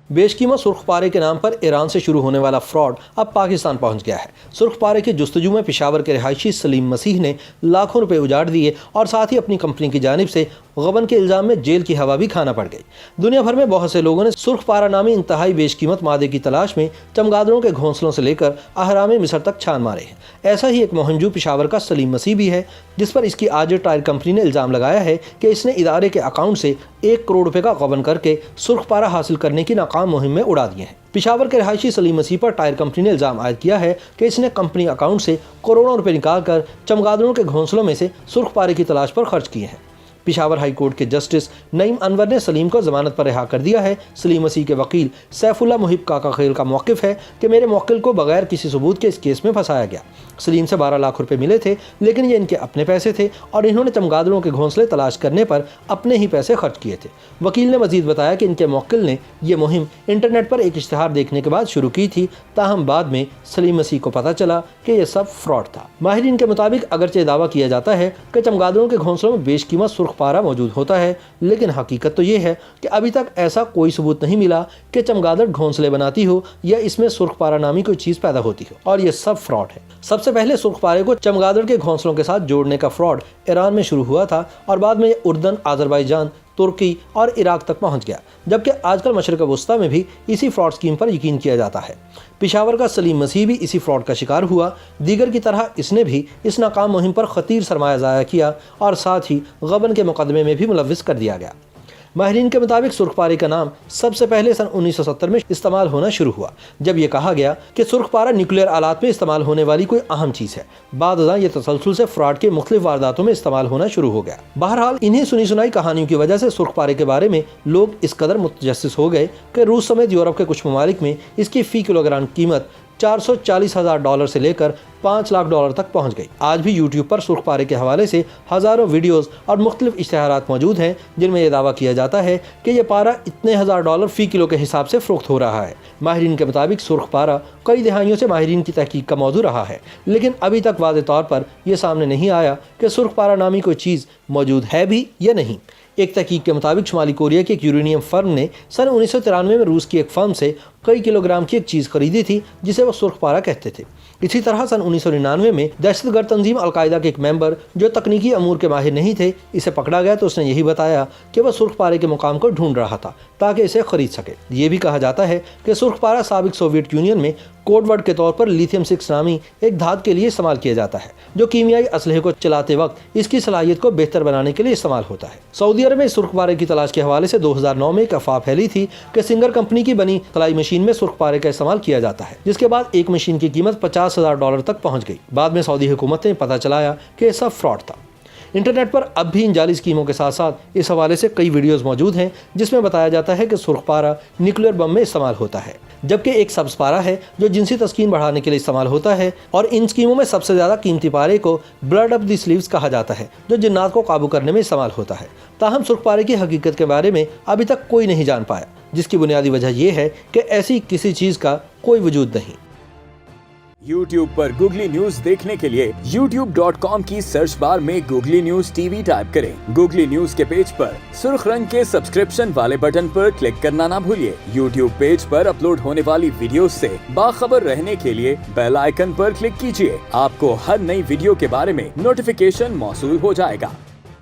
بیش قیمت سرخ پارے کے نام پر ایران سے شروع ہونے والا فراڈ اب پاکستان پہنچ گیا ہے۔ سرخ پارے کی جستجو میں پشاور کے رہائشی سلیم مسیح نے لاکھوں روپے اجاڑ دیے اور ساتھ ہی اپنی کمپنی کی جانب سے غبن کے الزام میں جیل کی ہوا بھی کھانا پڑ گئی۔ دنیا بھر میں بہت سے لوگوں نے سرخ پارا نامی انتہائی بیش قیمت مادے کی تلاش میں چمگادڑوں کے گھونسلوں سے لے کر اہرام مصر تک چھان مارے ہیں۔ ایسا ہی ایک مہنجو پشاور کا سلیم مسیح بھی ہے، جس پر اس کی آجر ٹائر کمپنی نے الزام لگایا ہے کہ اس نے ادارے کے اکاؤنٹ سے 1 کروڑ روپے کا غبن کر کے سرخ پارا حاصل کرنے کی ناکام مہم میں اڑا دیے ہیں۔ پشاور کے رہائشی سلیم مسیح پر ٹائر کمپنی نے الزام عائد کیا ہے کہ اس نے کمپنی اکاؤنٹ سے کروڑوں روپے نکال کر چمگادڑوں کے گھونسلوں میں سے سرخ پارے کی تلاش پر خرچ کیے ہیں۔ پشاور ہائی کورٹ کے جسٹس نعیم انور نے سلیم کو ضمانت پر رہا کر دیا ہے۔ سلیم مسیح کے وکیل سیف اللہ محب کاکا خیل کا موقف ہے کہ میرے موکل کو بغیر کسی ثبوت کے اس کیس میں پھنسایا گیا۔ سلیم سے 12 لاکھ روپے ملے تھے، لیکن یہ ان کے اپنے پیسے تھے اور انہوں نے چمگادڑوں کے گھونسلے تلاش کرنے پر اپنے ہی پیسے خرچ کیے تھے۔ وکیل نے مزید بتایا کہ ان کے موکل نے یہ مہم انٹرنیٹ پر ایک اشتہار دیکھنے کے بعد شروع کی تھی، تاہم بعد میں سلیم مسیح کو پتہ چلا کہ یہ سب فراڈ تھا۔ ماہرین کے مطابق اگرچہ دعویٰ کیا جاتا ہے کہ چمگادڑوں کے گھونسلوں میں بیش قیمت سرخ پارا موجود ہوتا ہے، لیکن حقیقت تو یہ ہے کہ ابھی تک ایسا کوئی ثبوت نہیں ملا کہ چمگادڑ گھونسلے بناتی ہو یا اس میں سرخ پارا نامی کوئی چیز پیدا ہوتی ہو، اور یہ سب فراڈ ہے۔ سب سے پہلے سرخ پارے کو چمگادڑ کے گھونسلوں کے ساتھ جوڑنے کا فراڈ ایران میں شروع ہوا تھا اور بعد میں یہ اردن، آذربائیجان، ترکی اور عراق تک پہنچ گیا، جبکہ آج کل مشرق وسطیٰ میں بھی اسی فراڈ اسکیم پر یقین کیا جاتا ہے۔ پشاور کا سلیم مسیح بھی اسی فراڈ کا شکار ہوا۔ دیگر کی طرح اس نے بھی اس ناکام مہم پر خطیر سرمایہ ضائع کیا اور ساتھ ہی غبن کے مقدمے میں بھی ملوث کر دیا گیا۔ ماہرین کے مطابق سرخ پارے کا نام سب سے پہلے سن 1970 میں استعمال ہونا شروع ہوا، جب یہ کہا گیا کہ سرخ پارا نیوکلیئر آلات میں استعمال ہونے والی کوئی اہم چیز ہے۔ بعد ازاں یہ تسلسل سے فراڈ کے مختلف وارداتوں میں استعمال ہونا شروع ہو گیا۔ بہرحال انہیں سنی سنائی کہانیوں کی وجہ سے سرخ پارے کے بارے میں لوگ اس قدر متجسس ہو گئے کہ روس سمیت یورپ کے کچھ ممالک میں اس کی فی کلو گرام قیمت $440,000 سے لے کر $5 لاکھ تک پہنچ گئی۔ آج بھی یوٹیوب پر سرخ پارے کے حوالے سے ہزاروں ویڈیوز اور مختلف اشتہارات موجود ہیں، جن میں یہ دعویٰ کیا جاتا ہے کہ یہ پارا اتنے $1000 فی کلو کے حساب سے فروخت ہو رہا ہے۔ ماہرین کے مطابق سرخ پارا کئی دہائیوں سے ماہرین کی تحقیق کا موضوع رہا ہے، لیکن ابھی تک واضح طور پر یہ سامنے نہیں آیا کہ سرخ پارا نامی کوئی چیز موجود ہے بھی یا نہیں۔ ایک تحقیق کے مطابق شمالی کوریا کے ایک یورینیم فرم نے سن 1993 میں روس کی ایک فرم سے کئی کلو گرام کی ایک چیز خریدی تھی جسے وہ سرخ پارا کہتے تھے۔ اسی طرح سن 1999 میں دہشت گرد تنظیم القاعدہ کے ایک ممبر جو تکنیکی امور کے ماہر نہیں تھے، اسے پکڑا گیا تو اس نے یہی بتایا کہ وہ سرخ پارے کے مقام کو ڈھونڈ رہا تھا تاکہ اسے خرید سکے۔ یہ بھی کہا جاتا ہے کہ سرخ پارا سابق سوویت یونین میں کوڈ ورڈ کے طور پر لیتھیم 6 نامی ایک دھات کے لیے استعمال کیا جاتا ہے، جو کیمیائی اسلحے کو چلاتے وقت اس کی صلاحیت کو بہتر بنانے کے لیے استعمال ہوتا ہے۔ سعودی عرب میں سرخ پارے کی تلاش کے حوالے سے 2009 میں ایک افواہ پھیلی تھی کہ سنگر کمپنی کی بنی خلائی مشین میں سرخ پارے کا استعمال کیا جاتا ہے، جس کے بعد ایک مشین کی قیمت $50,000 تک پہنچ گئی۔ بعد میں سعودی حکومت نے پتہ چلایا کہ یہ سب فراڈ تھا۔ انٹرنیٹ پر اب بھی ان جعلی اسکیموں کے ساتھ ساتھ اس حوالے سے کئی ویڈیوز موجود ہیں جس میں بتایا جاتا ہے کہ سرخ پارا نیوکلیئر بم میں استعمال ہوتا ہے، جبکہ ایک سبز پارا ہے جو جنسی تسکین بڑھانے کے لیے استعمال ہوتا ہے، اور ان اسکیموں میں سب سے زیادہ قیمتی پارے کو بلڈ اپ دی سلیوز کہا جاتا ہے، جو جنات کو قابو کرنے میں استعمال ہوتا ہے۔ تاہم سرخ پارے کی حقیقت کے بارے میں ابھی تک کوئی نہیں جان پایا، جس کی بنیادی وجہ یہ ہے کہ ایسی کسی چیز کا کوئی وجود نہیں۔ YouTube پر گوگلی نیوز دیکھنے کے لیے youtube.com کی سرچ بار میں googly news T V type کریں۔ گوگلی نیوز کے پیج پر سرخ رنگ کے سبسکرپشن والے بٹن پر کلک کرنا نہ بھولیے۔ YouTube پیج پر اپلوڈ ہونے والی ویڈیوز سے باخبر رہنے کے لیے بیل آئیکن پر کلک کیجیے۔ آپ کو ہر نئی ویڈیو کے بارے میں نوٹیفیکیشن موصول ہو جائے گا۔